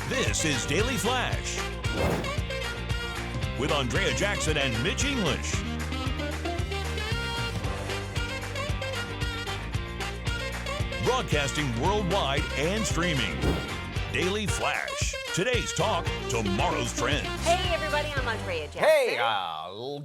This is Daily Flash with Andrea Jackson and Mitch English. Broadcasting worldwide and streaming. Daily Flash. Today's talk, tomorrow's trends. Hey everybody, I'm Andrea Jackson. Hey,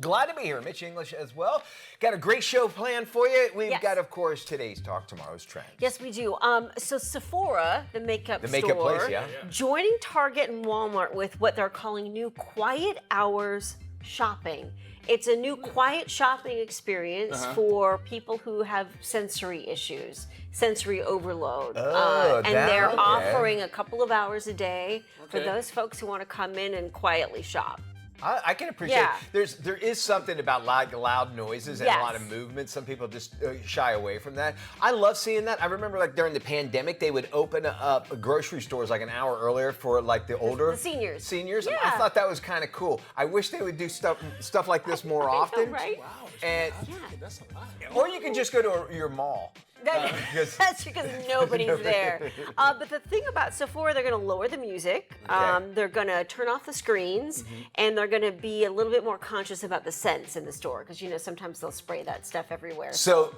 glad to be here. Mitch English as well. Got a great show planned for you. We've got, of course, today's talk, tomorrow's trends. Yes, we do. So Sephora, the makeup makeup store, place, yeah. joining Target and Walmart with what they're calling new quiet hours shopping. It's a new quiet shopping experience for people who have sensory issues, sensory overload. And they're offering a couple of hours a day for those folks who want to come in and quietly shop. I can appreciate there is something about loud noises and a lot of movement. Some people just shy away from that. I love seeing that. I remember like during the pandemic, they would open up grocery stores like an hour earlier for like the older seniors. Yeah. I thought that was kind of cool. I wish they would do stuff like this more often. Know, right? Wow. And That's a lot. or you can just go to your mall. That's because nobody's there. But the thing about Sephora, they're going to lower the music. They're going to turn off the screens, and they're going to be a little bit more conscious about the scents in the store because sometimes they'll spray that stuff everywhere. So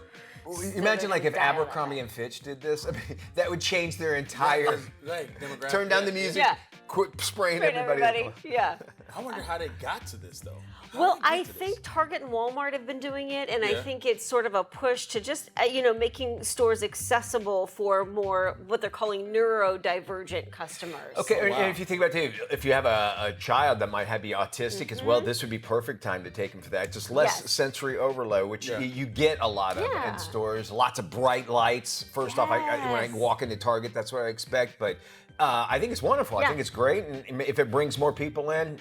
imagine like if Abercrombie and Fitch did this. I mean, that would change their entire. Turn down the music. Quit spraying everybody. Yeah. I wonder how they got to this though. Well, I think Target and Walmart have been doing it, and I think it's sort of a push to just, making stores accessible for more what they're calling neurodivergent customers. Okay, and if you think about it, if you have a child that might be autistic as well, this would be perfect time to take them for that. Just less sensory overload, which you get a lot of in stores. Lots of bright lights. First off, when I walk into Target, that's what I expect. But I think it's wonderful. I think it's great, and if it brings more people in,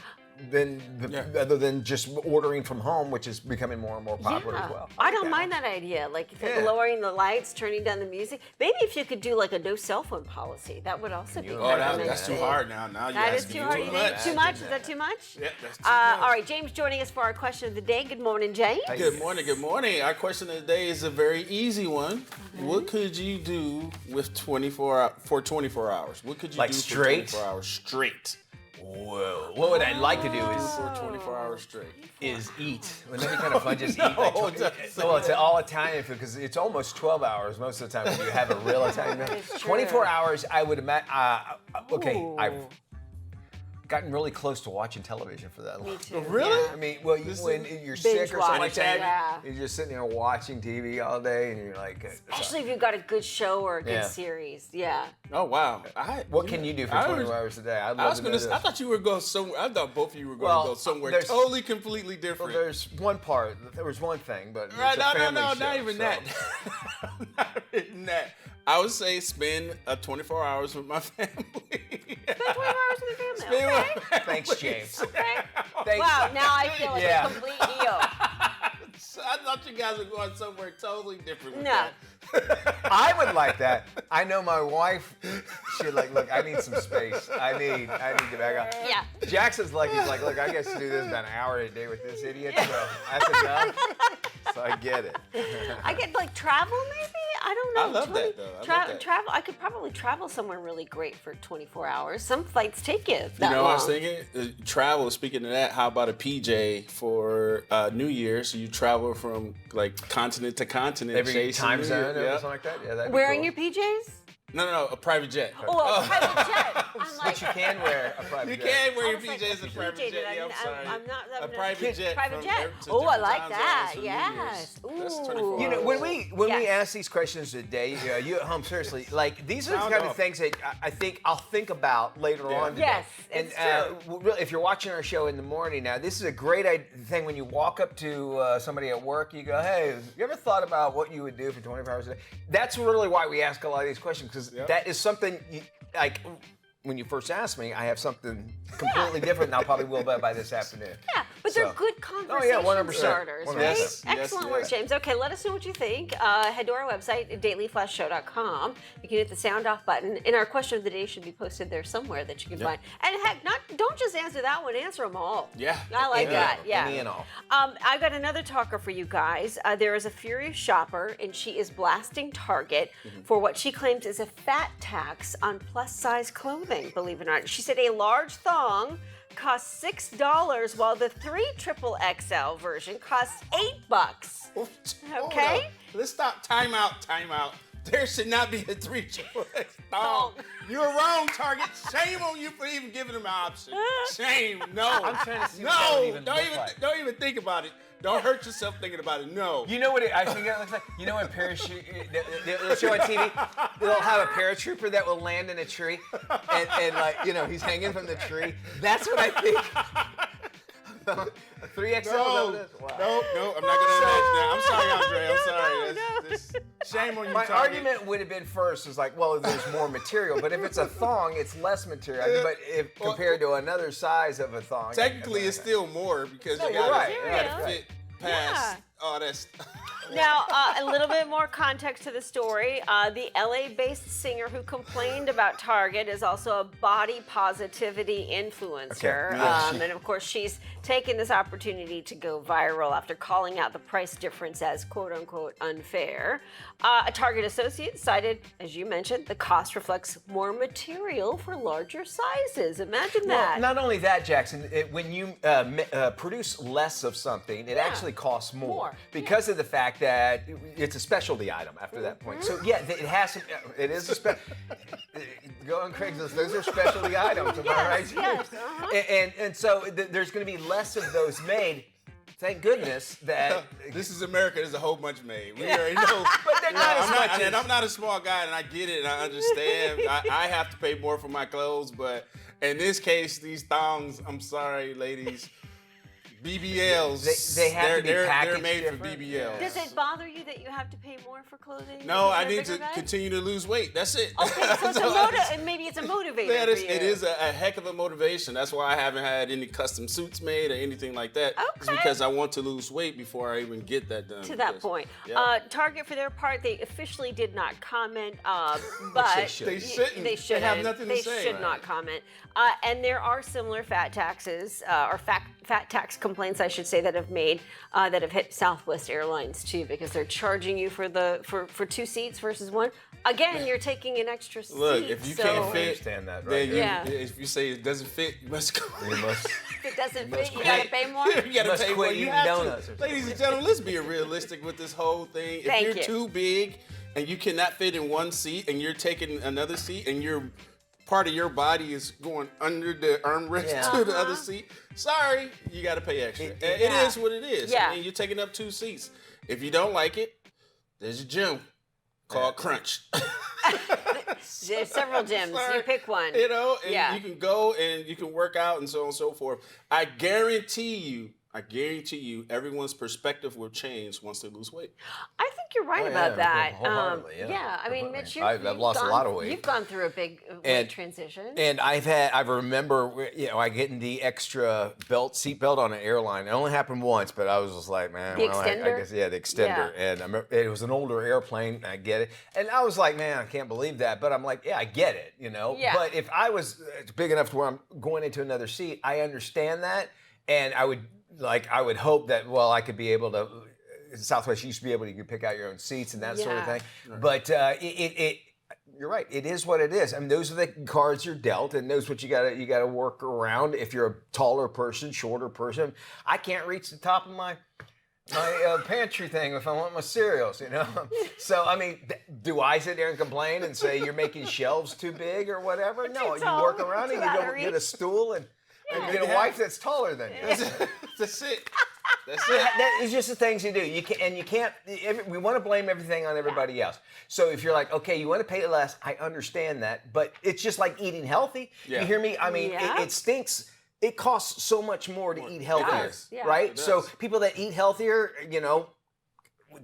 other than just ordering from home, which is becoming more and more popular as well. I don't mind that idea, like lowering the lights, turning down the music. Maybe if you could do like a no cell phone policy, that would also be that's too hard now. That is too hard. Too much? Is that too much? Yeah, that's too much. All right, James joining us for our question of the day. Good morning, James. Good morning. Our question of the day is a very easy one. What could you do with 24 hours? What could you do for 24 hours straight? Whoa. What would I like to do For 24 hours straight. is eat. Wouldn't that be kind of fun? Just eat. Well, it's all Italian food because it's almost 12 hours most of the time when you have a real Italian meal. 24 hours, I would imagine. I've gotten really close to watching television for that long. Me too. Really? I mean, when you're sick or something like that, you're just sitting there watching TV all day, and you're like, especially if you've got a good show or a good series. Yeah. Oh wow. What can you do for 24 hours a day? I thought you were going somewhere. I thought both of you were going to go somewhere totally, completely different. Well, there's one part. There was one thing, but right, it's a family show, not even that. Not even that. I would say spend 24 hours with my family. Spend 24 hours with your family. Okay. Thanks, James. Okay. Thanks. Wow, now I feel like a complete heel. I thought you guys were going somewhere totally different with No. that. I would like that. I know my wife. She'd like, look, I need some space. I need to back up. Yeah. Jackson's like, he's like, look, I get to do this about an hour a day with this idiot, so that's enough. So I get it. I get like travel maybe? I don't know. I love that though. Travel. I could probably travel somewhere really great for 24 hours. Some flights take you that You know, long. I was thinking, travel, speaking of that, how about a PJ for New Year? So you travel from like continent to continent. Every time zone or something like that? Yeah, that'd be Wearing cool. your PJs? No, a private jet. Oh, a private jet. I'm like, But you can wear a private jet. You can wear your I was like, PJs in a private jet. Yeah, I'm sorry. I'm not. A private jet. Private jet. To Oh, I different like time that. zones for New Yes. Year's. That's Ooh. 24 You know, hours. when we ask these questions today, you at home, seriously, like these are the kind of things that I think I'll think about later on today. Yes, and it's true. really, if you're watching our show in the morning now, this is a great thing when you walk up to somebody at work, you go, hey, you ever thought about what you would do for 24 hours a day? That's really why we ask a lot of these questions, because that is something, like, when you first asked me, I have something completely different, and I probably will by this afternoon. Yeah, but But they're good conversation 100%. starters, 100%. right? Yes, Excellent yes, work, yes. James. Okay, let us know what you think. Head to our website, dailyflashshow.com. You can hit the sound off button, and our question of the day should be posted there somewhere that you can find. And heck, don't just answer that one, answer them all. Yeah. I like that. Yeah. Any and all. I got another talker for you guys. There is a furious shopper, and she is blasting Target for what she claims is a fat tax on plus-size clothing, believe it or not. She said a large thong costs $6, while the 3 XXL version costs $8. Okay? Let's stop. Time out. There should not be a 3 XXL thong. You're wrong, Target. Shame on you for even giving them an option. Shame. No. I'm trying to see what that would even look like. Don't even think about it. Don't hurt yourself thinking about it. No. You know what I think it looks like? You know when parachute, they'll show on TV, they'll have a paratrooper that will land in a tree, and like, you know, he's hanging from the tree. That's what I think. 3XL? No, I'm not gonna imagine that. I'm sorry, Andre. I'm sorry. That's shame on you, My Target. argument would have been first is like, well, there's more material, but if it's a thong, it's less material. But if compared to another size of a thong, Technically, it's still more because you you're gotta, right. you gotta fit past all that stuff. Now, a little bit more context to the story. The LA-based singer who complained about Target is also a body positivity influencer. Okay. Yeah, And of course, she's taken this opportunity to go viral after calling out the price difference as quote-unquote unfair. A Target associate cited, as you mentioned, the cost reflects more material for larger sizes. Imagine that. Well, not only that, Jackson, when you produce less of something, it actually costs more. Because of the fact that it's a specialty item after that point. So yeah, it has to, it is a special. Go on Craigslist, those are specialty items, am I right? Yes. And so there's going to be less of those made. Thank goodness that This is America. There's a whole bunch made. We already know. But they're not as much as- And I'm not a small guy, and I get it, and I understand. I have to pay more for my clothes, but in this case, these thongs, I'm sorry, ladies, BBLs. They have to be they're packaged made different. for BBLs. Does it bother you that you have to pay more for clothing? No, Is I it a need bigger to guy? continue to lose weight. That's it. Okay, so it's and maybe it's a motivator Yeah, for you. it is a heck of a motivation. That's why I haven't had any custom suits made or anything like that. It's Okay. because I want to lose weight before I even get that done. To that point. Yeah. Target, for their part, they officially did not comment, but they should. They shouldn't. They They shouldn't. have nothing to They say. should Right. not comment. And there are similar fat taxes, or fat tax complaints, I should say, that have hit Southwest Airlines too, because they're charging you for 2 seats versus 1. Again, you're taking an extra seat. Look, if you can't I fit, understand that, then right? Yeah. if you say it doesn't fit, you must go. You must. If it doesn't must fit, you quit. gotta pay more. You gotta must pay quit more. You eating have donuts or to. something. Ladies and gentlemen, let's be realistic with this whole thing. If Thank you're you. too big and you cannot fit in one seat and you're taking another seat and you're part of your body is going under the armrest Yeah. to the other seat, sorry, you got to pay extra. It Yeah. is what it is. Yeah. I mean, you're taking up 2 seats. If you don't like it, there's a gym called Crunch. There's several gyms. Sorry. You pick one. You know, and Yeah. you can go and you can work out and so on and so forth. I guarantee you, everyone's perspective will change once they lose weight. I think you're right Oh, about yeah, that. wholeheartedly, yeah. I mean, Completely. Mitch, I've lost a lot of weight. You've gone through a big weight transition. And I remember, I getting the extra seat belt on an airline. It only happened once, but I was just like, man, The I extender? guess, the extender. Yeah. And I remember, it was an older airplane, I get it. And I was like, man, I can't believe that. But I'm like, yeah, I get it, Yeah. But if I was big enough to where I'm going into another seat, I understand that. And I would hope that, I could be able to, Southwest used to be able to, you could pick out your own seats and that sort of Yeah. thing. But you're right. It is what it is. I mean, those are the cards you're dealt, and those what you gotta work around. If you're a taller person, shorter person, I can't reach the top of my pantry thing if I want my cereals, So I mean, do I sit there and complain and say you're making shelves too big or whatever? No, you tall, work around too and you out of go get a reach. stool and get a wife that's taller than you. That's it. That's So it. that is just the things you do. You can't. We want to blame everything on everybody else. So if you're like, okay, you want to pay less, I understand that, but it's just like eating healthy. Yeah. You hear me? I mean, Yeah. it stinks. It costs so much more to eat healthier, does, yeah. right? It So does. people that eat healthier,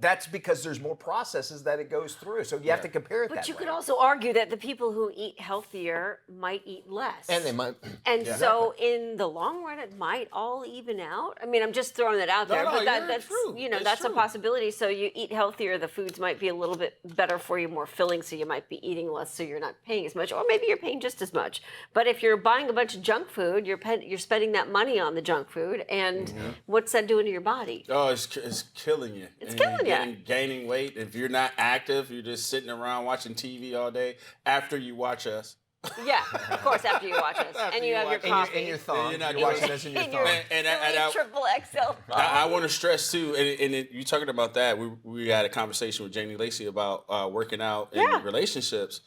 that's because there's more processes that it goes through. So you have to compare it that way. But you could also argue that the people who eat healthier might eat less. And they might. And so in the long run, it might all even out. I mean, I'm just throwing that out there. No, but that's true. That's a possibility. So you eat healthier, the foods might be a little bit better for you, more filling, so you might be eating less, so you're not paying as much. Or maybe you're paying just as much. But if you're buying a bunch of junk food, you're spending that money on the junk food, and what's that doing to your body? Oh, it's killing you. It's killing you. Gaining weight. If you're not active, you're just sitting around watching TV all day. After you watch us. Yeah, of course, after you watch us. And you have your coffee. In your thumb. You're watching this in your thumb. And triple XL. I want to stress, too, and you talking about that, we had a conversation with Janie Lacey about working out in relationships.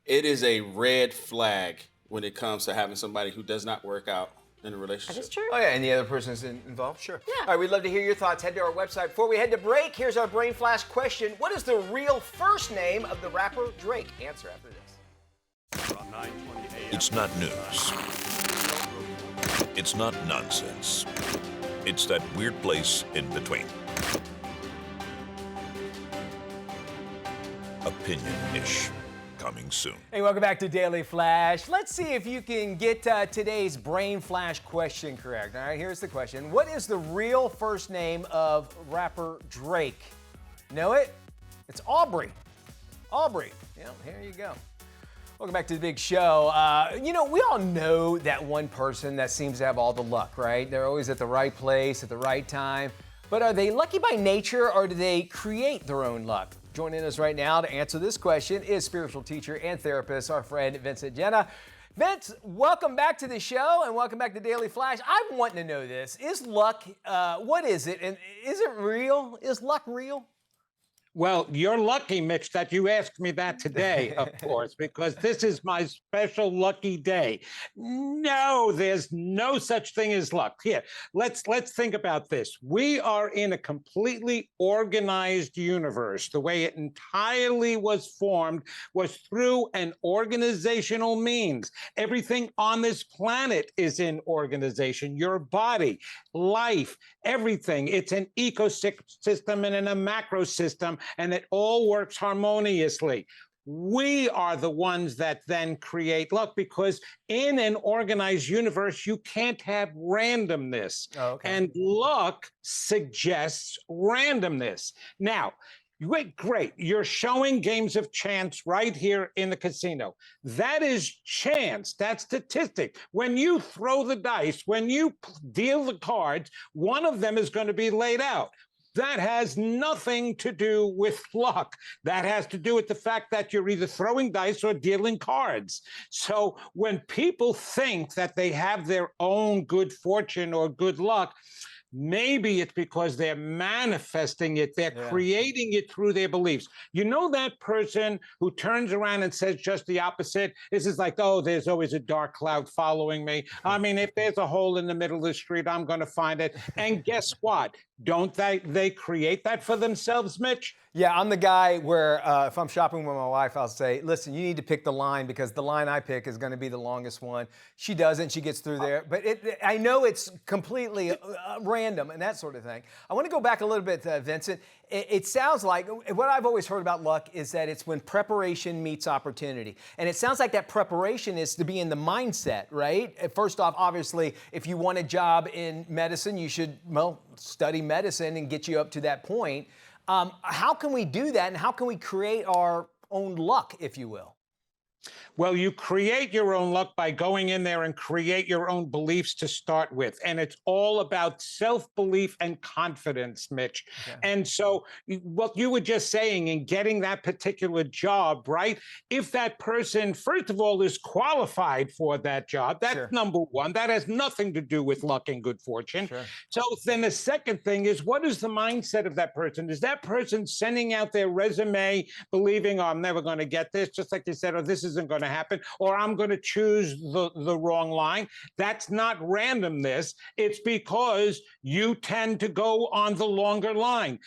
It is a red flag when it comes to having somebody who does not work out in a relationship. That is true. Oh, yeah, and the other person is involved? Sure. Yeah. All right, we'd love to hear your thoughts. Head to our website. Before we head to break, here's our Brain Flash question. What is the real first name of the rapper Drake? Answer after this. It's not news. It's not nonsense. It's that weird place in between. Opinion-ish. Coming soon. Hey, welcome back to Daily Flash. Let's see if you can get today's Brain Flash question correct. All right, here's the question. What is the real first name of rapper Drake? Know it? It's Aubrey. Aubrey. Yeah, here you go. Welcome back to the big show. We all know that one person that seems to have all the luck, right? They're always at the right place at the right time. But are they lucky by nature, or do they create their own luck? Joining us right now to answer this question is spiritual teacher and therapist, our friend Vincen Genna. Vince, welcome back to the show and welcome back to Daily Flash. I'm wanting to know this. Is luck, what is it? And is it real? Is luck real? Well, you're lucky, Mitch, that you asked me that today, of course, because this is my special lucky day. No, there's no such thing as luck. Here, let's think about this. We are in a completely organized universe. The way it entirely was formed was through an organizational means. Everything on this planet is in organization. Your body, life, everything. It's an ecosystem and in a macro system, and it all works harmoniously. We are the ones that then create luck, because in an organized universe, you can't have randomness. Oh, okay. And luck suggests randomness. Now, great. You're showing games of chance right here in the casino. That is chance. That's statistic. When you throw the dice, when you deal the cards, one of them is going to be laid out. That has nothing to do with luck. That has to do with the fact that you're either throwing dice or dealing cards. So when people think that they have their own good fortune or good luck, maybe it's because they're manifesting it. They're creating it through their beliefs. You know that person who turns around and says just the opposite? This is like, oh, there's always a dark cloud following me. I mean, if there's a hole in the middle of the street, I'm going to find it. And guess what? Don't they create that for themselves, Mitch? Yeah, I'm the guy where if I'm shopping with my wife, I'll say, listen, you need to pick the line because the line I pick is going to be the longest one. She doesn't. She gets through there. But I know it's completely random and that sort of thing. I want to go back a little bit, Vincent. It sounds like what I've always heard about luck is that it's when preparation meets opportunity. And it sounds like that preparation is to be in the mindset, right? First off, obviously, if you want a job in medicine, you should, study medicine and get you up to that point. How can we do that, and how can we create our own luck, if you will? Well, you create your own luck by going in there and create your own beliefs to start with. And it's all about self-belief and confidence, Mitch. Okay. And so what you were just saying in getting that particular job, right? If that person, first of all, is qualified for that job, that's number one. That has nothing to do with luck and good fortune. Sure. So then the second thing is, what is the mindset of that person? Is that person sending out their resume believing, oh, I'm never going to get this, just like you said, oh, this isn't going to happen, or I'm going to choose the wrong line? That's not randomness. It's because you tend to go on the longer line.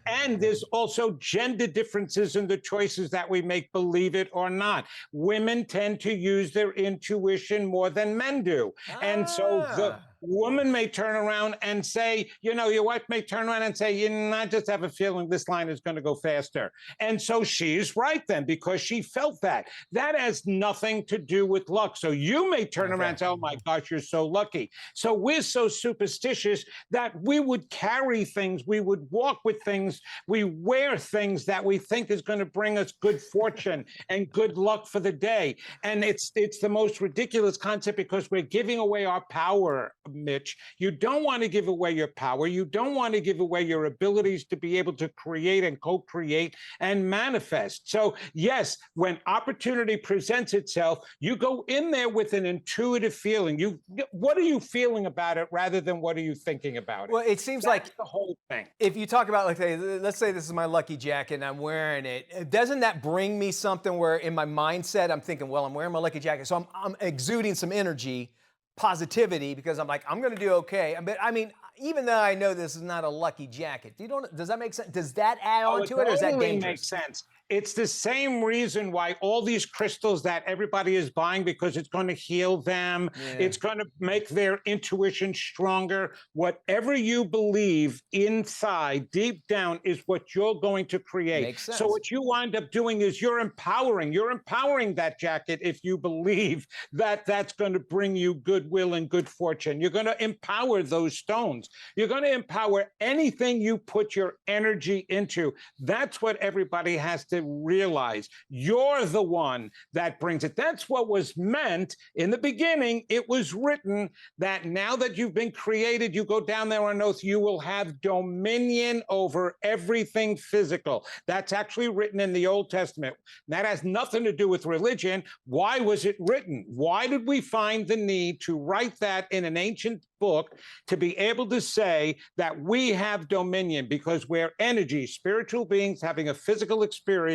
And there's also gender differences in the choices that we make, believe it or not. Women tend to use their intuition more than men do. And so woman may turn around and say, your wife may turn around and say, I just have a feeling this line is going to go faster. And so she's right then, because she felt that. That has nothing to do with luck. So you may turn around and say, oh my gosh, you're so lucky. So we're so superstitious that we would carry things, we would walk with things, we wear things that we think is going to bring us good fortune and good luck for the day. And it's the most ridiculous concept, because we're giving away our power, Mitch. You don't want to give away your power. You don't want to give away your abilities to be able to create and co-create and manifest. So yes, when opportunity presents itself, you go in there with an intuitive feeling. What are you feeling about it rather than what are you thinking about it? Well, it seems That's like the whole thing. If you talk about, let's say this is my lucky jacket and I'm wearing it, doesn't that bring me something where in my mindset I'm thinking, well, I'm wearing my lucky jacket, so I'm exuding some energy, positivity, because I'm like, I'm going to do okay. But I mean, even though I know this is not a lucky jacket, does that make sense? Does that add on to it, or is that dangerous? It makes sense. It's the same reason why all these crystals that everybody is buying, because it's going to heal them. Yeah. It's going to make their intuition stronger. Whatever you believe inside, deep down, is what you're going to create. Makes sense. So what you wind up doing is you're empowering that jacket if you believe that that's going to bring you goodwill and good fortune. You're going to empower those stones. You're going to empower anything you put your energy into. That's what everybody has to realize. You're the one that brings it. That's what was meant in the beginning. It was written that now that you've been created, you go down there on earth, you will have dominion over everything physical. That's actually written in the Old Testament. That has nothing to do with religion. Why was it written? Why did we find the need to write that in an ancient book to be able to say that we have dominion? Because we're energy, spiritual beings having a physical experience,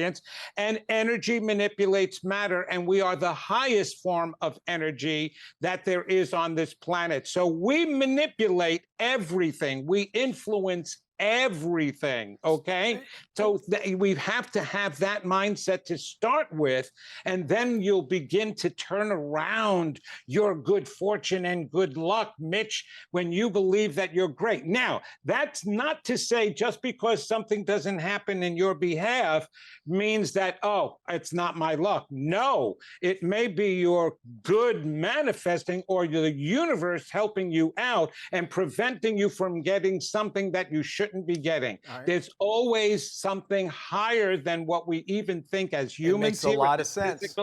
and energy manipulates matter, and we are the highest form of energy that there is on this planet. So we manipulate everything. We influence everything, okay? So we have to have that mindset to start with, and then you'll begin to turn around your good fortune and good luck, Mitch, when you believe that you're great. Now, that's not to say just because something doesn't happen in your behalf means that, oh, it's not my luck. No, it may be your good manifesting or the universe helping you out and preventing you from getting something that you shouldn't be getting. Right. There's always something higher than what we even think as humans. It makes a lot of sense.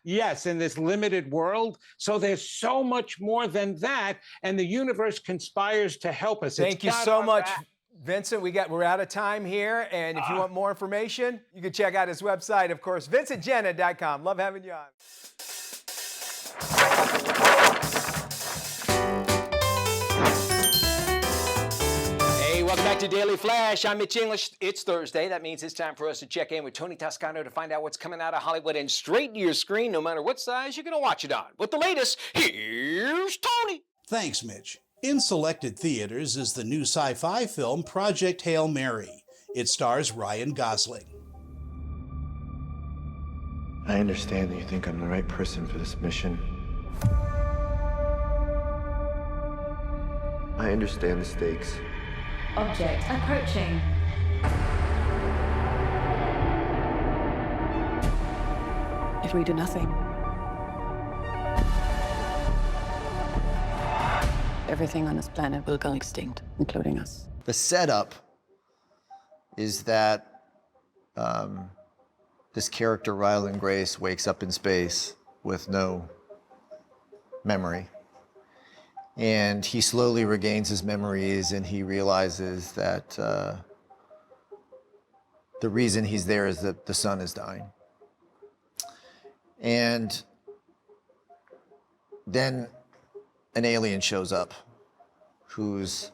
Yes, in this limited world. So there's so much more than that, and the universe conspires to help us. Thank you so much, Vincent. We're out of time here, and if you want more information, you can check out his website, of course, VincentGenna.com. Love having you on. Welcome back to Daily Flash. I'm Mitch English. It's Thursday. That means it's time for us to check in with Tony Toscano to find out what's coming out of Hollywood and straight to your screen, no matter what size you're going to watch it on. With the latest, here's Tony. Thanks, Mitch. In selected theaters is the new sci-fi film Project Hail Mary. It stars Ryan Gosling. I understand that you think I'm the right person for this mission. I understand the stakes. Object approaching. If we do nothing, everything on this planet will go extinct, including us. The setup is that this character, Ryland Grace, wakes up in space with no memory. And he slowly regains his memories, and he realizes that the reason he's there is that the sun is dying. And then an alien shows up who's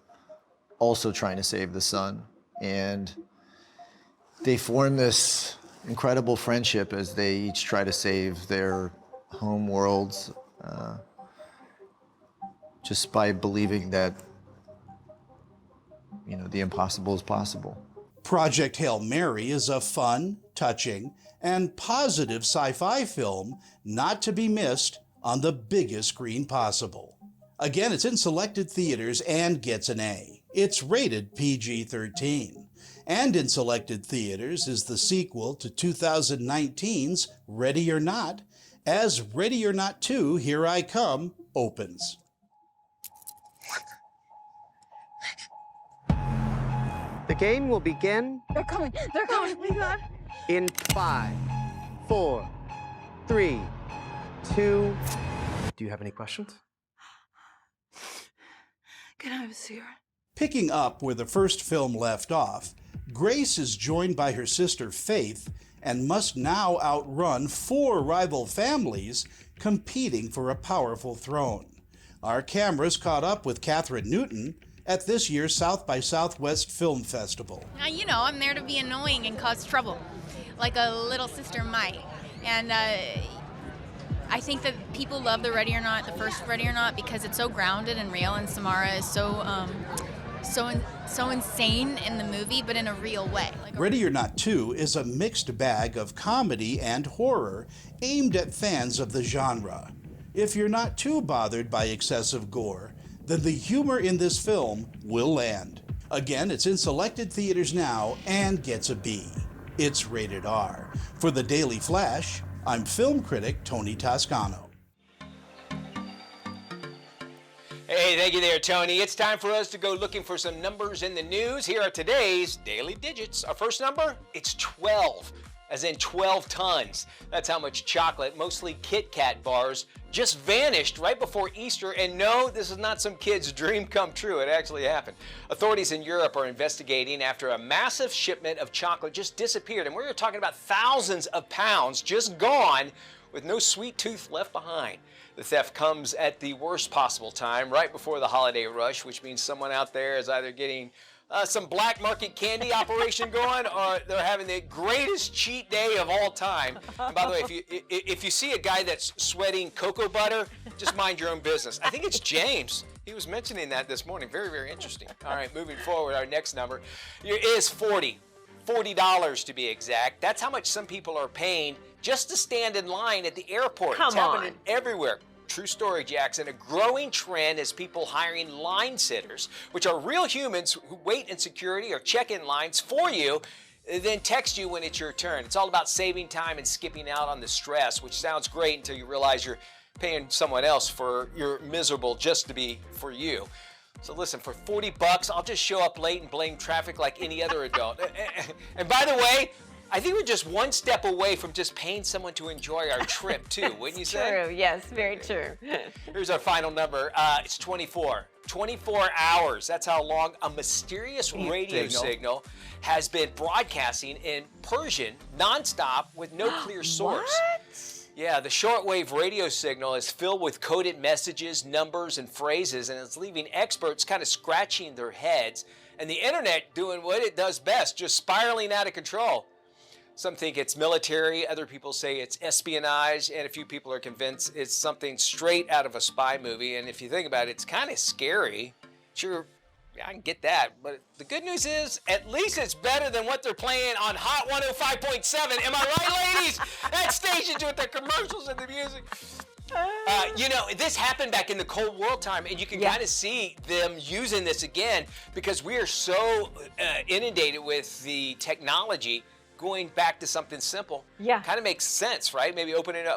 also trying to save the sun. And they form this incredible friendship as they each try to save their home worlds. Just by believing that, the impossible is possible. Project Hail Mary is a fun, touching, and positive sci-fi film not to be missed on the biggest screen possible. Again, it's in selected theaters and gets an A. It's rated PG-13. And in selected theaters is the sequel to 2019's Ready or Not, as Ready or Not 2, Here I Come opens. The game will begin. They're coming. They're coming. Oh my God. In 5, 4, 3, 2. Do you have any questions? Can I have a cigarette? Picking up where the first film left off, Grace is joined by her sister Faith and must now outrun 4 rival families competing for a powerful throne. Our cameras caught up with Catherine Newton at this year's South by Southwest Film Festival. You know, I'm there to be annoying and cause trouble, like a little sister might. And I think that people love the Ready or Not, the first Ready or Not, because it's so grounded and real, and Samara is so insane in the movie, but in a real way. Ready or Not 2 is a mixed bag of comedy and horror aimed at fans of the genre. If you're not too bothered by excessive gore, then the humor in this film will land. Again, it's in selected theaters now and gets a B. It's rated R. For the Daily Flash, I'm film critic Tony Toscano. Hey, thank you there, Tony. It's time for us to go looking for some numbers in the news. Here are today's Daily Digits. Our first number, it's 12, as in 12 tons. That's how much chocolate, mostly Kit Kat bars, just vanished right before Easter. And no, this is not some kid's dream come true. It actually happened. Authorities in Europe are investigating after a massive shipment of chocolate just disappeared. And we're talking about thousands of pounds just gone with no sweet tooth left behind. The theft comes at the worst possible time, right before the holiday rush, which means someone out there is either getting some black market candy operation going, or they're having the greatest cheat day of all time. And by the way, if you see a guy that's sweating cocoa butter, just mind your own business. I think it's James. He was mentioning that this morning. Very, very interesting. All right, moving forward, our next number is $40 to be exact. That's how much some people are paying just to stand in line at the airport. It's happening everywhere. True story, Jackson. A growing trend is people hiring line sitters, which are real humans who wait in security or check in lines for you, then text you when it's your turn. It's all about saving time and skipping out on the stress, which sounds great until you realize you're paying someone else for your miserable just to be for you. So listen, for $40, I'll just show up late and blame traffic like any other adult. And by the way, I think we're just one step away from just paying someone to enjoy our trip, too, wouldn't you say? True, yes, very true. Here's our final number. It's 24. 24 hours. That's how long a mysterious radio signal has been broadcasting in Persian nonstop with no clear source. What? Yeah, the shortwave radio signal is filled with coded messages, numbers, and phrases, and it's leaving experts kind of scratching their heads, and the internet doing what it does best, just spiraling out of control. Some think it's military, other people say it's espionage, and a few people are convinced it's something straight out of a spy movie. And if you think about it, it's kind of scary. Sure, I can get that, but the good news is, at least it's better than what they're playing on Hot 105.7. Am I right, ladies? That station's with the commercials and the music. You know, this happened back in the Cold War time, and you can kind of see them using this again because we are so inundated with the technology. Going back to something simple, kind of makes sense, right? Maybe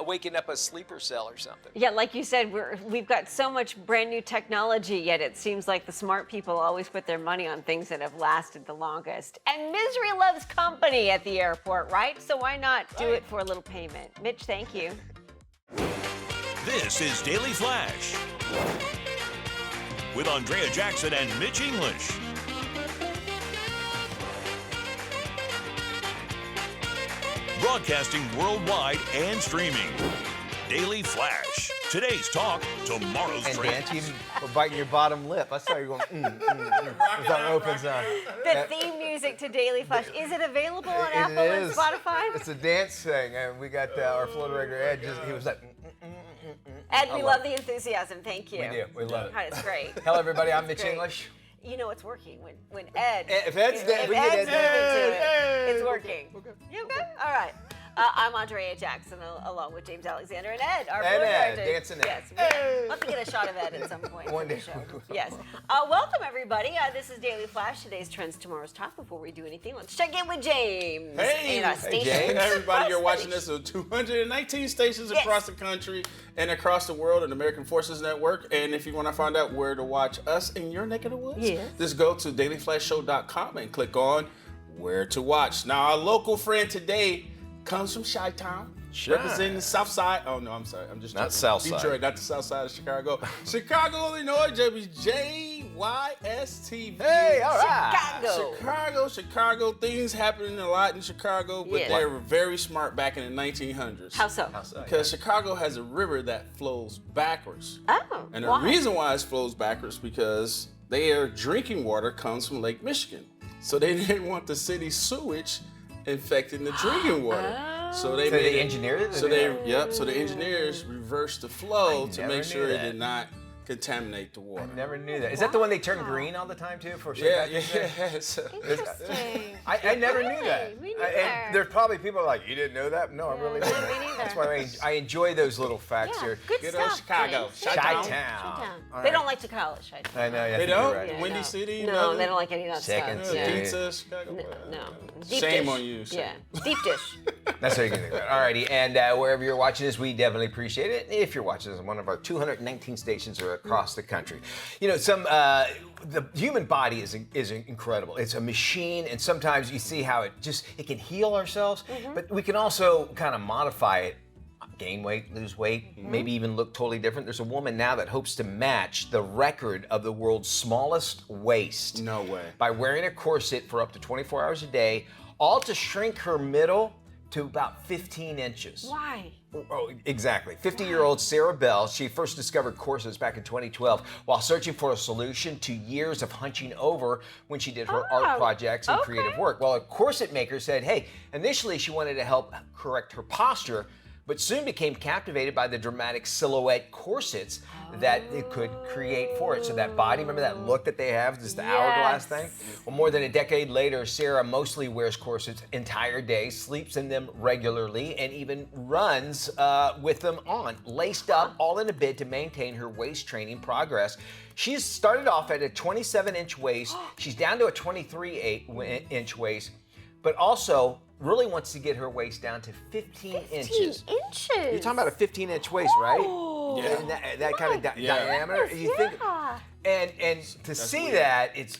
waking up a sleeper cell or something. Yeah, like you said, we've got so much brand new technology, yet it seems like the smart people always put their money on things that have lasted the longest. And misery loves company at the airport, right? So why not do it for a little payment? Mitch, thank you. This is Daily Flash with Andrea Jackson and Mitch English. Broadcasting worldwide and streaming. Daily Flash. Today's talk, tomorrow's trend. And you were biting your bottom lip. I saw you going, as that opens on. The theme music to Daily Flash, is it available on Apple and Spotify? It's a dance thing, and we got our Florida regular Ed, he was like, Ed, we love the enthusiation. Thank you. We do. We love it. It's great. Hello, everybody. I'm Mitch English. You know it's working when Ed. If Ed's moving to it, it's working. You okay? All right. I'm Andrea Jackson, along with James Alexander and Ed, our And board Ed, director. dancing Ed. Yes, we'll have to get a shot of Ed at some point. One for the day. show. Yes. Welcome, everybody. This is Daily Flash. Today's trends, tomorrow's top. Before we do anything, let's check in with James. Hey, James. Everybody, you're watching this on 219 stations across the country and across the world on American Forces Network. And if you want to find out where to watch us in your neck of the woods, just go to dailyflashshow.com and click on where to watch. Now, our local friend today comes from Chi-Town, representing the South Side. Oh, no, I'm sorry. I'm just not South Side. Detroit, not the South Side of Chicago. Chicago, Illinois, JYSTV. Hey, all right. Chicago. Things happening a lot in Chicago, but they were very smart back in the 1900s. How so? Because Chicago has a river that flows backwards. Oh, and the reason why it flows backwards because their drinking water comes from Lake Michigan. So they didn't want the city's sewage infecting the drinking water. So they engineered it? So the engineers reversed the flow to make sure it did not contaminate the water. I never knew that. Is that the one they turn green all the time too? Interesting. I never knew that. Me neither. And there's probably people like, you didn't know that? No, I really didn't. Me neither. That's why I enjoy those little facts here. Good stuff. Chicago. Chi-Town. They don't like to call it Chi-Town. I know, yeah. They don't? Right. Windy City? No, they don't like any of that Second stuff. City. Pizza, Chicago? No. Shame on you. Yeah. Deep dish. That's how you can think about it. Alrighty, and wherever you're watching this, we definitely appreciate it. If you're watching this on one of our 219 stations or across the country, you know, the human body is incredible. It's a machine, and sometimes you see how it can heal ourselves, but we can also kind of modify it. Gain weight, lose weight, maybe even look totally different. There's a woman now that hopes to match the record of the world's smallest waist. No way. By wearing a corset for up to 24 hours a day, all to shrink her middle to about 15 inches. Why? Oh, exactly. 50-year-old Sarah Bell, she first discovered corsets back in 2012 while searching for a solution to years of hunching over when she did her art projects and creative work. Well, a corset maker said, hey, initially she wanted to help correct her posture, but soon became captivated by the dramatic silhouette corsets that it could create for it. So that body, remember that look that they have, just the hourglass thing? Well, more than a decade later, Sarah mostly wears corsets entire day, sleeps in them regularly, and even runs with them on, laced up, all in a bid to maintain her waist training progress. She's started off at a 27-inch waist. She's down to a 23-inch waist, but also really wants to get her waist down to 15 inches. 15 inches? You're talking about a 15-inch waist, right? Yeah. And that kind of diameter. You think, and to see that, it's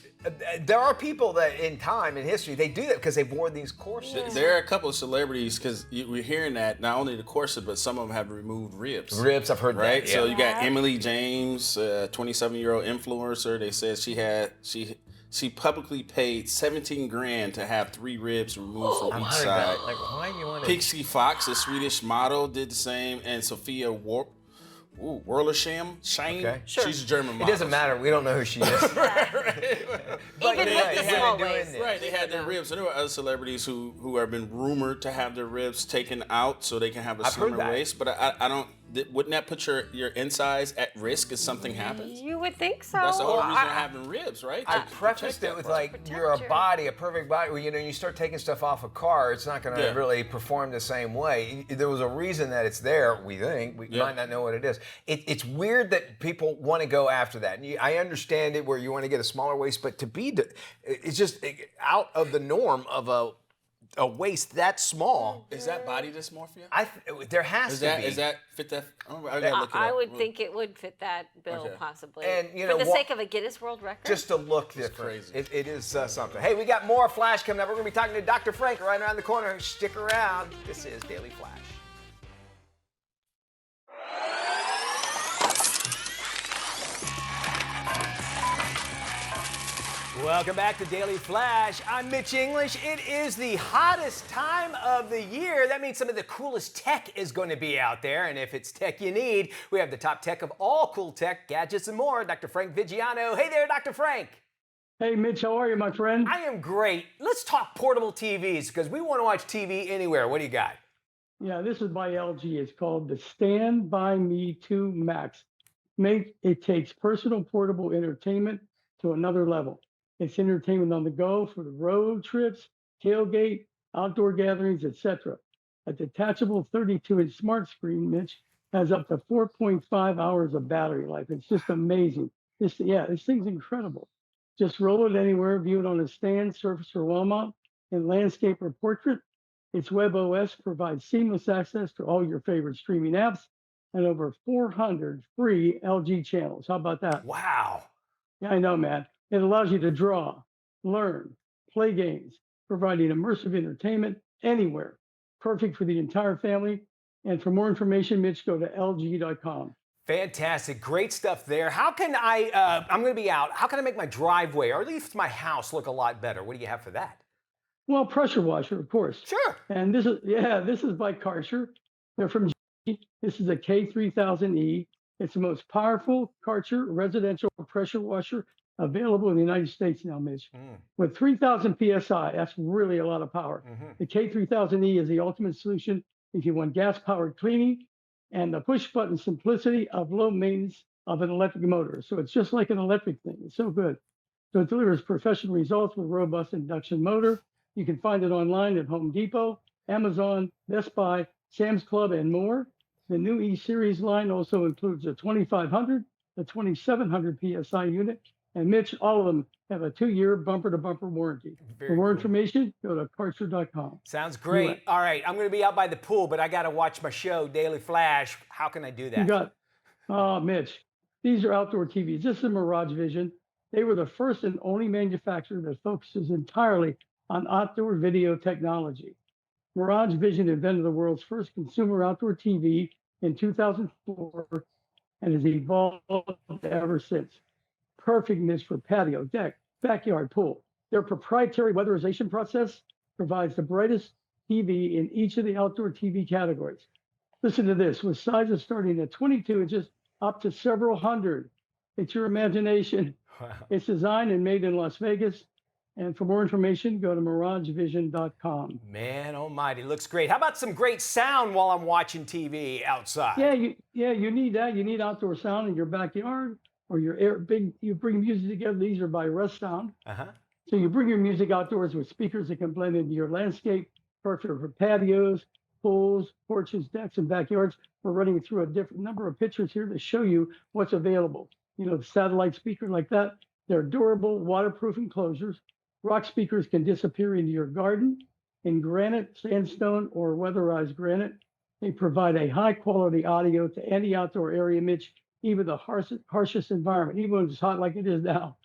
there are people that in time in history they do that because they've worn these corsets. There are a couple of celebrities because we're hearing that not only the corset, but some of them have removed ribs. Ribs, I've heard right? that. Yeah. So you got Emily James, 27-year-old influencer. They said she publicly paid $17,000 to have 3 ribs removed from each side. Like, why do you want to? Pixie Fox, a Swedish model, did the same, and Sophia Werlersham. Okay. Sure. She's a German model. It doesn't matter. We don't know who she is. Even with the small waist. Right, they had their ribs. So there were other celebrities who have been rumored to have their ribs taken out so they can have a slimmer waist. But I don't. Wouldn't that put your insides at risk if something happens? You would think so. That's the whole reason of having ribs, right? I prefaced it with you're a body, a perfect body. Well, you start taking stuff off a car, it's not going to really perform the same way. There was a reason that it's there. We think we might not know what it is. It's weird that people want to go after that. And I understand it where you want to get a smaller waist, but it's just out of the norm of a waist that small. Is that body dysmorphia? There has to be. Is that fit that? I would think it would fit that bill possibly. And for the sake of a Guinness World Record. Just to look different. It is something. Hey, we got more Flash coming up. We're going to be talking to Dr. Frank right around the corner. Stick around. This is Daily Flash. Welcome back to Daily Flash. I'm Mitch English. It is the hottest time of the year. That means some of the coolest tech is going to be out there. And if it's tech you need, we have the top tech of all cool tech, gadgets, and more. Dr. Frank Vigiano. Hey there, Dr. Frank. Hey, Mitch. How are you, my friend? I am great. Let's talk portable TVs because we want to watch TV anywhere. What do you got? Yeah, this is by LG. It's called the Stand By Me 2 Max. It takes personal portable entertainment to another level. It's entertainment on the go for the road trips, tailgate, outdoor gatherings, etc. A detachable 32-inch smart screen, Mitch, has up to 4.5 hours of battery life. It's just amazing. This thing's incredible. Just roll it anywhere, view it on a stand, surface, or wall mount, in landscape or portrait. Its WebOS provides seamless access to all your favorite streaming apps and over 400 free LG channels. How about that? Wow. Yeah, I know, man. It allows you to draw, learn, play games, providing immersive entertainment anywhere. Perfect for the entire family. And for more information, Mitch, go to lg.com. Fantastic. Great stuff there. How can I'm going to be out. How can I make my driveway or at least my house look a lot better? What do you have for that? Well, pressure washer, of course. Sure. And this is by Karcher. They're from G. This is a K3000E. It's the most powerful Karcher residential pressure washer available in the United States now, Mitch. With 3,000 PSI, that's really a lot of power. The K3000E is the ultimate solution if you want gas-powered cleaning and the push-button simplicity of low maintenance of an electric motor. So it's just like an electric thing. It's so good. So it delivers professional results with robust induction motor. You can find it online at Home Depot, Amazon, Best Buy, Sam's Club, and more. The new E-Series line also includes a 2,500, a 2,700 PSI unit, and Mitch, all of them have a 2-year bumper-to-bumper warranty. For more information, go to Karcher.com. Sounds great. All right, I'm going to be out by the pool, but I got to watch my show, Daily Flash. How can I do that? You got, Mitch, these are outdoor TVs. This is Mirage Vision. They were the first and only manufacturer that focuses entirely on outdoor video technology. Mirage Vision invented the world's first consumer outdoor TV in 2004 and has evolved ever since. Perfect niche for patio, deck, backyard, pool. Their proprietary weatherization process provides the brightest TV in each of the outdoor TV categories. Listen to this, with sizes starting at 22 inches up to several hundred. It's your imagination. Wow. It's designed and made in Las Vegas. And for more information, go to miragevision.com. Man almighty, looks great. How about some great sound while I'm watching TV outside? You need that. You need outdoor sound in your backyard or you bring music together. These are by Rest Sound. So you bring your music outdoors with speakers that can blend into your landscape, perfect for patios, pools, porches, decks, and backyards. We're running through a different number of pictures here to show you what's available. You know, the satellite speaker like that. They're durable, waterproof enclosures. Rock speakers can disappear into your garden in granite, sandstone, or weatherized granite. They provide a high-quality audio to any outdoor area, Mitch, even the harshest environment, even when it's hot like it is now.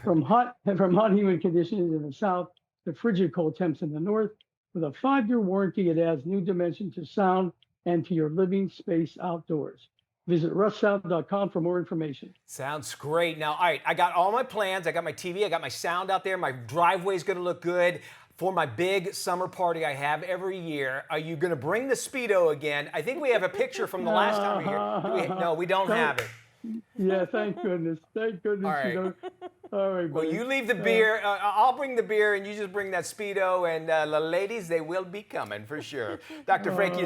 From hot humid conditions in the south to frigid cold temps in the north, with a 5-year warranty, it adds new dimension to sound and to your living space outdoors. Visit rustsound.com for more information. Sounds great. Now, all right, I got all my plans. I got my TV, I got my sound out there. My driveway's going to look good for my big summer party I have every year. Are you going to bring the Speedo again? I think we have a picture from the last time we were here. No, we don't have it. Yeah, thank goodness. Thank goodness. All right. You don't. All right, Well, buddy. you leave the beer. I'll bring the beer, and you just bring that Speedo. And the ladies, they will be coming for sure. Dr. Frankie,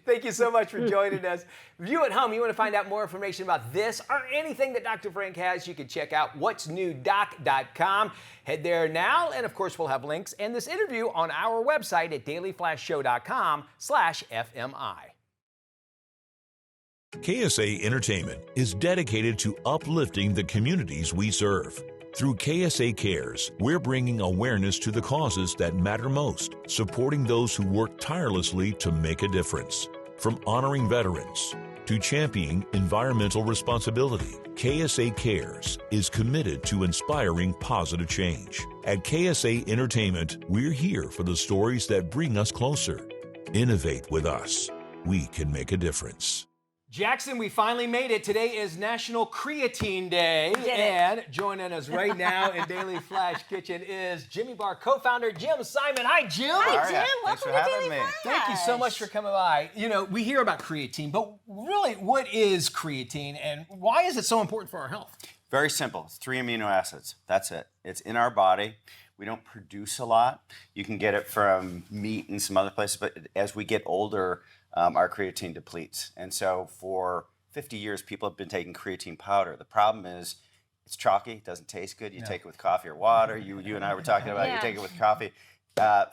thank you so much for joining us. If you at home, you want to find out more information about this or anything that Dr. Frank has, you can check out what'snewdoc.com. Head there now, and of course, we'll have links and this interview on our website at dailyflashshow.com/FMI. KSA Entertainment is dedicated to uplifting the communities we serve. Through KSA Cares, we're bringing awareness to the causes that matter most, supporting those who work tirelessly to make a difference. From honoring veterans to championing environmental responsibility, KSA Cares is committed to inspiring positive change. At KSA Entertainment, we're here for the stories that bring us closer. Innovate with us. We can make a difference. Jackson, we finally made it. Today is National Creatine Day. And joining us right now in Daily Flash Kitchen is Jimmy Bar co-founder Jim Simon. Hi, Jim. Hi, Jim. Welcome to Daily Flash. Thank you so much for coming by. You know, we hear about creatine, but really, what is creatine and why is it so important for our health? Very simple. It's 3 amino acids. That's it. It's in our body. We don't produce a lot. You can get it from meat and some other places, but as we get older, our creatine depletes. And so for 50 years, people have been taking creatine powder. The problem is it's chalky, it doesn't taste good. You take it with coffee or water. You and I were talking about you take it with coffee.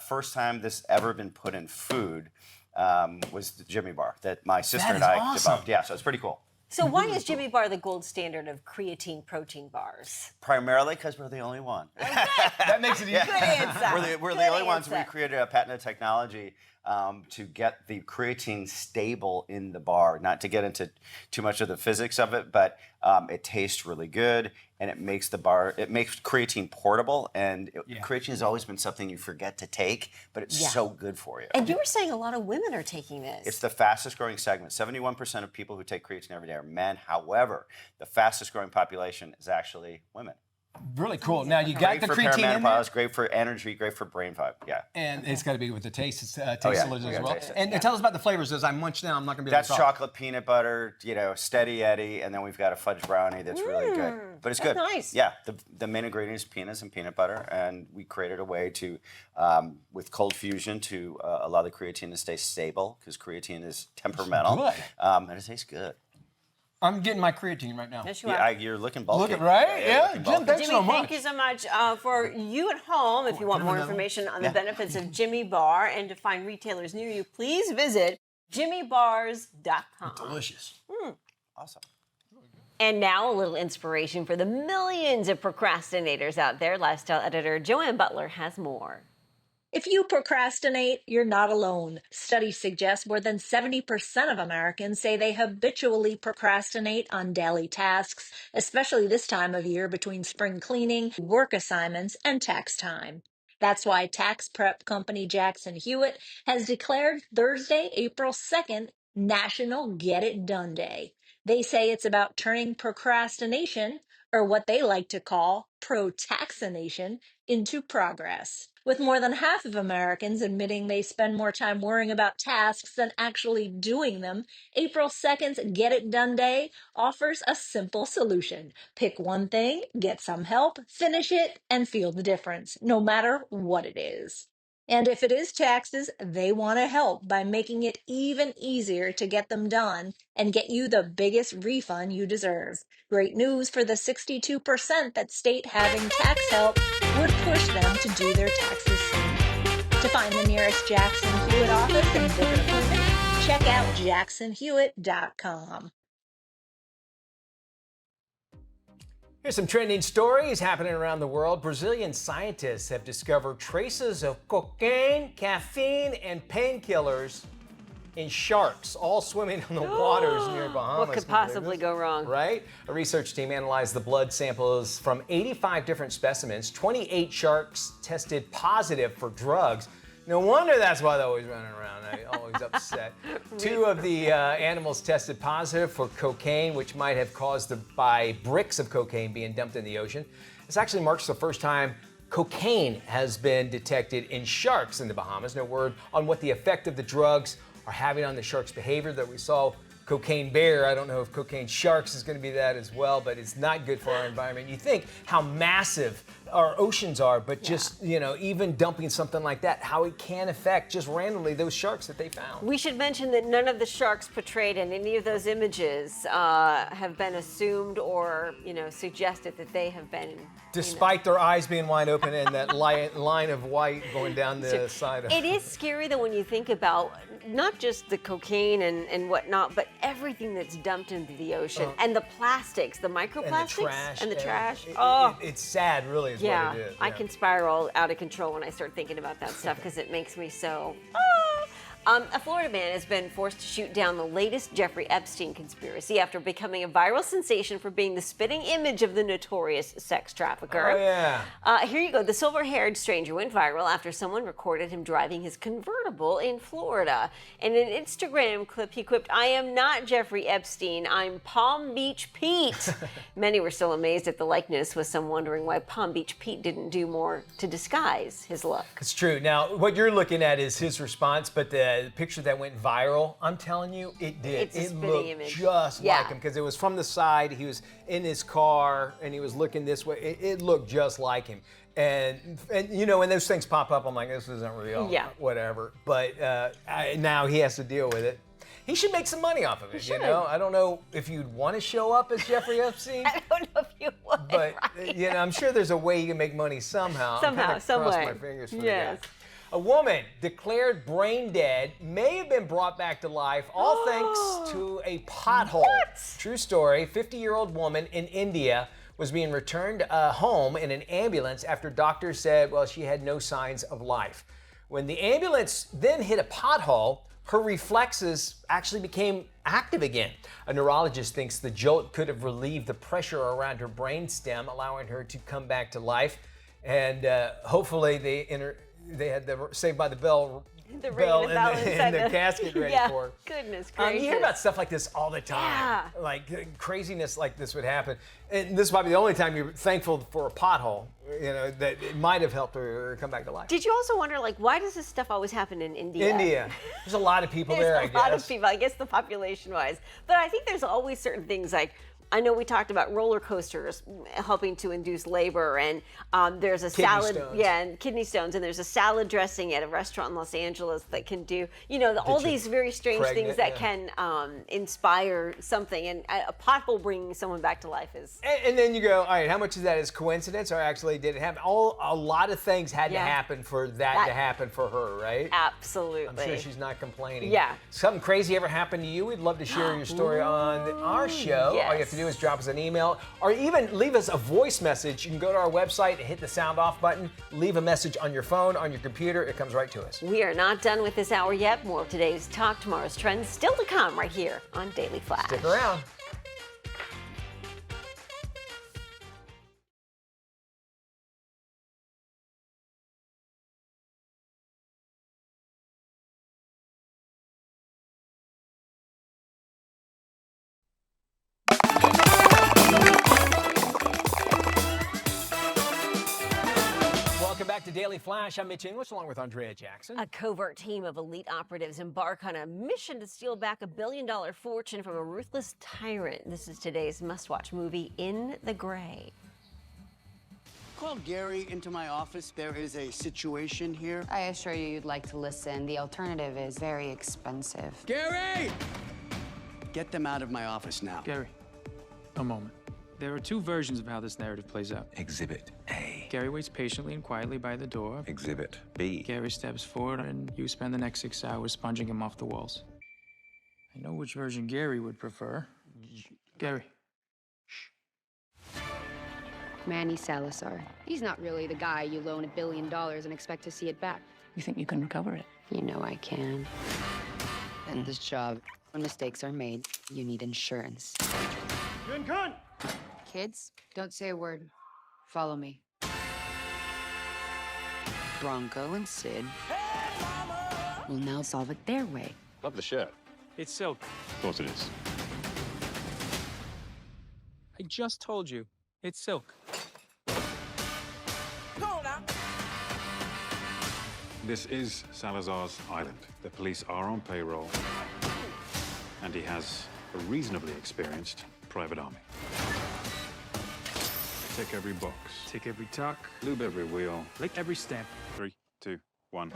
First time this ever been put in food, was the Jimmy Bar that my sister That and is I awesome. developed. Yeah, so it's pretty cool. So why is Jimmy Bar the gold standard of creatine protein bars? Primarily because we're the only one. That makes it easy. Good answer. We're the only ones. We created a patented technology to get the creatine stable in the bar. Not to get into too much of the physics of it, but it tastes really good, and it makes creatine portable. And creatine has always been something you forget to take, but it's so good for you. And you were saying a lot of women are taking this. It's the fastest growing segment. 71% of people who take creatine every day are men. However, the fastest growing population is actually women. Really cool. Now you got Great the for creatine in there. perimenopause, great for energy, great for brain fog. Yeah. And it's got to be with the taste. It's yeah. tasteless We as gotta well. taste it. And tell us about the flavors. As I munch down, I'm not going to be able That's to talk. chocolate, peanut butter, Steady Eddie, and then we've got a fudge brownie that's really good. But it's good. Nice. Yeah, the main ingredient is peanuts and peanut butter, and we created a way to, with cold fusion, to allow the creatine to stay stable, because creatine is temperamental. Good. And it tastes good. I'm getting my creatine right now. Yes, you Yeah, are. you're looking bulky. Look, right? Yeah, looking Jim, bulky. thanks Jimmy, so much. thank you so much. For you at home, if you want more information on the benefits of Jimmy Bar and to find retailers near you, please visit jimmybars.com. Delicious. Awesome. And now a little inspiration for the millions of procrastinators out there. Lifestyle editor Joanne Butler has more. If you procrastinate, you're not alone. Studies suggest more than 70% of Americans say they habitually procrastinate on daily tasks, especially this time of year between spring cleaning, work assignments, and tax time. That's why tax prep company Jackson Hewitt has declared Thursday, April 2nd, National Get It Done Day. They say it's about turning procrastination, or what they like to call pro-taxination, into progress. With more than half of Americans admitting they spend more time worrying about tasks than actually doing them, April 2nd's Get It Done Day offers a simple solution. Pick one thing, get some help, finish it, and feel the difference, no matter what it is. And if it is taxes, they want to help by making it even easier to get them done and get you the biggest refund you deserve. Great news for the 62% that state having tax help would push them to do their taxes soon. To find the nearest Jackson Hewitt office and book an appointment, check out jacksonhewitt.com. Here's some trending stories happening around the world. Brazilian scientists have discovered traces of cocaine, caffeine, and painkillers in sharks, all swimming on the waters near Bahamas. What could possibly go wrong? Right? A research team analyzed the blood samples from 85 different specimens. 28 sharks tested positive for drugs. No wonder that's why they're always running around. They're always upset. Two of the animals tested positive for cocaine, which might have caused by bricks of cocaine being dumped in the ocean. This actually marks the first time cocaine has been detected in sharks in the Bahamas. No word on what the effect of the drugs are having on the sharks' behavior. That we saw cocaine bear. I don't know if cocaine sharks is going to be that as well, but it's not good for our environment. You think how massive our oceans are, but just, even dumping something like that, how it can affect just randomly those sharks that they found. We should mention that none of the sharks portrayed in any of those images have been assumed or, suggested that they have been. Despite their eyes being wide open and that line of white going down the side of it. It is scary, though, when you think about not just the cocaine and whatnot, but everything that's dumped into the ocean and the plastics, the microplastics and the trash. It's sad, really. Yeah, what it is. I can spiral out of control when I start thinking about that stuff because it makes me so. A Florida man has been forced to shoot down the latest Jeffrey Epstein conspiracy after becoming a viral sensation for being the spitting image of the notorious sex trafficker. Oh, yeah. Here you go. The silver-haired stranger went viral after someone recorded him driving his convertible in Florida. In an Instagram clip, he quipped, "I am not Jeffrey Epstein. I'm Palm Beach Pete." Many were still amazed at the likeness, with some wondering why Palm Beach Pete didn't do more to disguise his look. It's true. Now, what you're looking at is his response, but the picture that went viral, I'm telling you, it did. It looked image. just like him because it was from the side. He was in his car and he was looking this way. It looked just like him. And when those things pop up, I'm like, this isn't real. Yeah. Whatever. But now he has to deal with it. He should make some money off of it, I don't know if you'd want to show up as Jeffrey Epstein. I don't know if you would. But, right? I'm sure there's a way you can make money somehow. Somehow, some way. Cross my fingers for the guy. A woman declared brain dead may have been brought back to life, all thanks to a pothole. What? True story. 50-year-old woman in India was being returned home in an ambulance after doctors said, well, she had no signs of life. When the ambulance then hit a pothole, her reflexes actually became active again. A neurologist thinks the jolt could have relieved the pressure around her brainstem, allowing her to come back to life. And hopefully they had the Saved by the Bell in the casket ready for her. Goodness gracious. You hear about stuff like this all the time. Yeah. Like craziness like this would happen. And this might be the only time you're thankful for a pothole, that it might have helped her come back to life. Did you also wonder, like, why does this stuff always happen in India? India. There's a lot of people there, I guess. There's a lot of people, I guess, the population-wise. But I think there's always certain things like, I know we talked about roller coasters helping to induce labor, and there's a salad, and kidney stones, and there's a salad dressing at a restaurant in Los Angeles that can do, all these very strange things that can inspire something, and a pothole bringing someone back to life is. And then you go, all right, how much of that is coincidence, or actually did it happen? A lot of things had to happen for that to happen for her, right? Absolutely. I'm sure she's not complaining. Yeah. Something crazy ever happened to you? We'd love to share your story on our show. Yes. All you have to do is drop us an email or even leave us a voice message. You can go to our website and hit the sound off button, leave a message on your phone, on your computer. It comes right to us. We are not done with this hour yet. More of today's talk, tomorrow's trends still to come right here on Daily Flash. Stick around. Welcome back to Daily Flash. I'm Mitch English along with Andrea Jackson. A covert team of elite operatives embark on a mission to steal back $1 billion fortune from a ruthless tyrant. This is today's must-watch movie, In the Gray. Called Gary into my office. There is a situation here. I assure you you'd like to listen. The alternative is very expensive. Gary! Get them out of my office now. Gary, a moment. There are two versions of how this narrative plays out. Exhibit A. Gary waits patiently and quietly by the door. Exhibit B. Gary steps forward and you spend the next 6 hours sponging him off the walls. I know which version Gary would prefer. Gary. Manny Salazar. He's not really the guy you loan $1 billion and expect to see it back. You think you can recover it? You know I can. And this job, when mistakes are made, you need insurance. Kids, don't say a word. Follow me. Bronco and Sid will now solve it their way. Love the shirt. It's silk. Of course it is. I just told you. It's silk. This is Salazar's island. The police are on payroll, and he has a reasonably experienced private army. Tick every box. Tick every tuck. Lube every wheel. Lick every stamp. 3, 2, 1.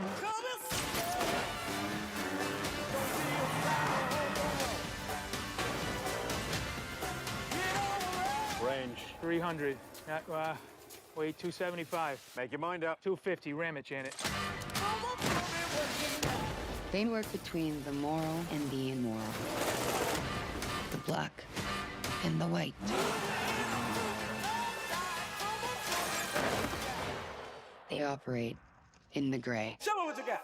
Range 300. Weight 275. Make your mind up. 250. Ram it, Janet. They work between the moral and the immoral. The black and the white. They operate in the gray. Show me what you got.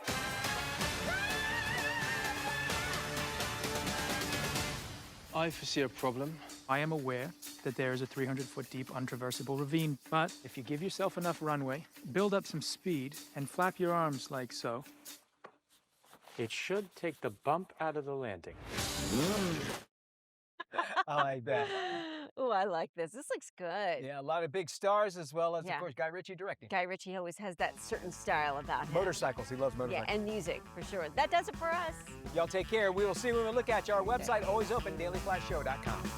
I foresee a problem. I am aware that there is a 300-foot deep, untraversable ravine. But if you give yourself enough runway, build up some speed, and flap your arms like so, it should take the bump out of the landing. I like that. Oh, I like this. This looks good. Yeah, a lot of big stars as well as, of course, Guy Ritchie directing. Guy Ritchie always has that certain style about him. Motorcycles. He loves motorcycles. Yeah, and music, for sure. That does it for us. Y'all take care. We will see when we look at you. Our website, always open, dailyflashshow.com.